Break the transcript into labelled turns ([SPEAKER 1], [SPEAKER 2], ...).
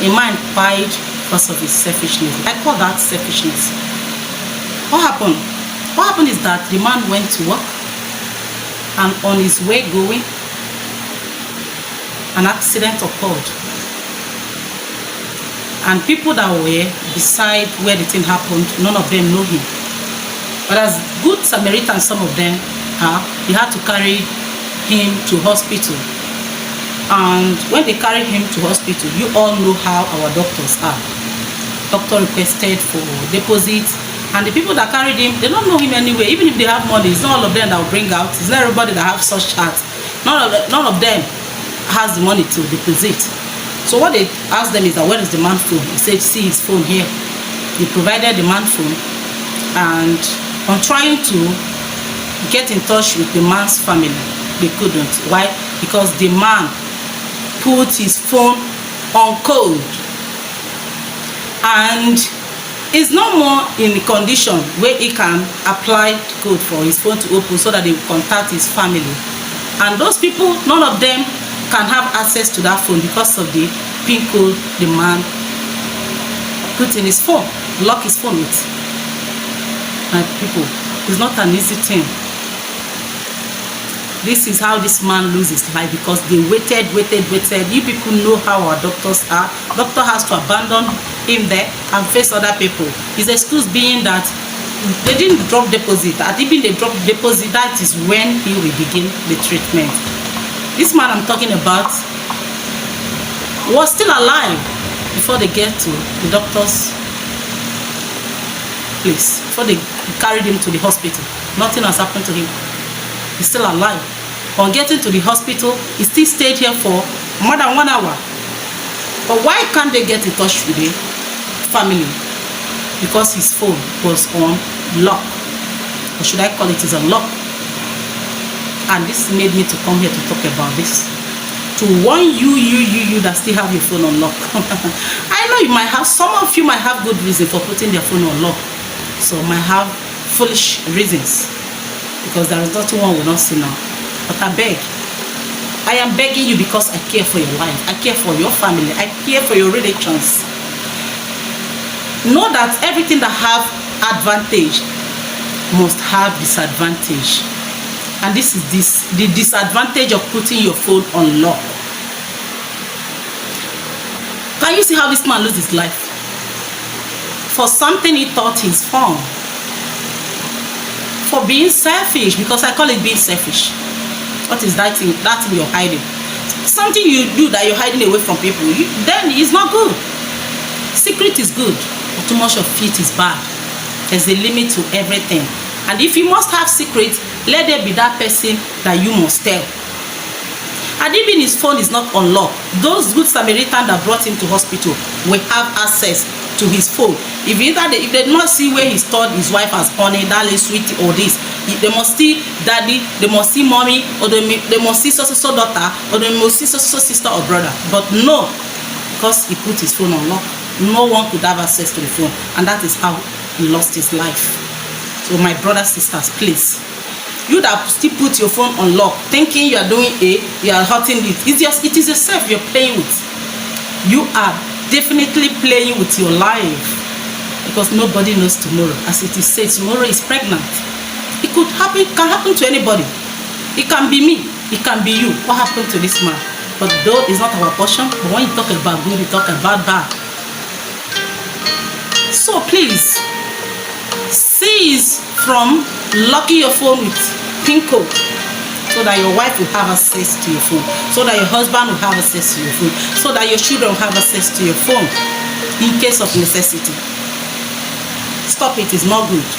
[SPEAKER 1] A man died because of his selfishness. I call that selfishness. What happened? What happened is that the man went to work, and on his way going, an accident occurred. And people that were beside where the thing happened, none of them know him. But as good Samaritans, some of them are, they had to carry him to hospital. And when they carry him to hospital, you all know how our doctors are. Doctor requested for deposit, and the people that carried him, they don't know him anyway. Even if they have money, it's not all of them that will bring out. It's not everybody that have such hearts. None of them has the money to deposit. So what they asked them is that, where is the man's phone? He said, see his phone here. They provided the man's phone, and on trying to get in touch with the man's family, they couldn't. Why? Because the man put his phone on code, and is no more in the condition where he can apply the code for his phone to open so that they will contact his family. And those people, none of them can have access to that phone because of the PIN code the man put in his phone, lock his phone with. My people, it's not an easy thing. This is how this man loses life, because they waited. You people know how our doctors are. Doctor has to abandon him there and face other people. His excuse being that they didn't drop deposit. That even they dropped deposit, that is when he will begin the treatment. This man I'm talking about was still alive before they get to the doctor's place. Before they carried him to the hospital, nothing has happened to him. He's still alive. On getting to the hospital, he still stayed here for more than 1 hour. But why can't they get in touch with the family? Because his phone was on lock. Or should I call it is a lock? And this made me to come here to talk about this. To warn you that still have your phone on lock. I know you might have, some of you might have good reason for putting their phone on lock. So might have foolish reasons, because there is nothing one will not see now. But I am begging you, because I care for your life, I care for your family, I care for your relations. Know that everything that have advantage must have disadvantage. And this is the disadvantage of putting your phone on lock. Can you see how this man loses his life? For something he thought is fun. For being selfish, because I call it being selfish. What is that thing you're hiding? Something you do that you're hiding away from people, then it's not good. Secret is good, but too much of it is bad. There's a limit to everything. And if you must have secrets, let there be that person that you must tell. And even his phone is not unlocked, those good Samaritans that brought him to hospital will have access to his phone. If they did not see where he stored his wife as honey, darling, sweetie, or this, they must see daddy, they must see mommy, or they must see so daughter, or they must see so sister or brother. But no, because he put his phone on lock, no one could have access to the phone, and that is how he lost his life. So my brothers, sisters, please, you that still put your phone on lock, thinking you are doing you are hurting it. It is yourself you're playing with. You are definitely playing with your life, because nobody knows tomorrow. As it is said, tomorrow is pregnant. It could happen, it can happen to anybody. It can be me, it can be you. What happened to this man? But though it's not our portion, but when you talk about good, you talk about bad. So please, cease from locking your phone with PIN code, so that your wife will have access to your phone, so that your husband will have access to your phone, so that your children will have access to your phone in case of necessity. Stop it, it's not good.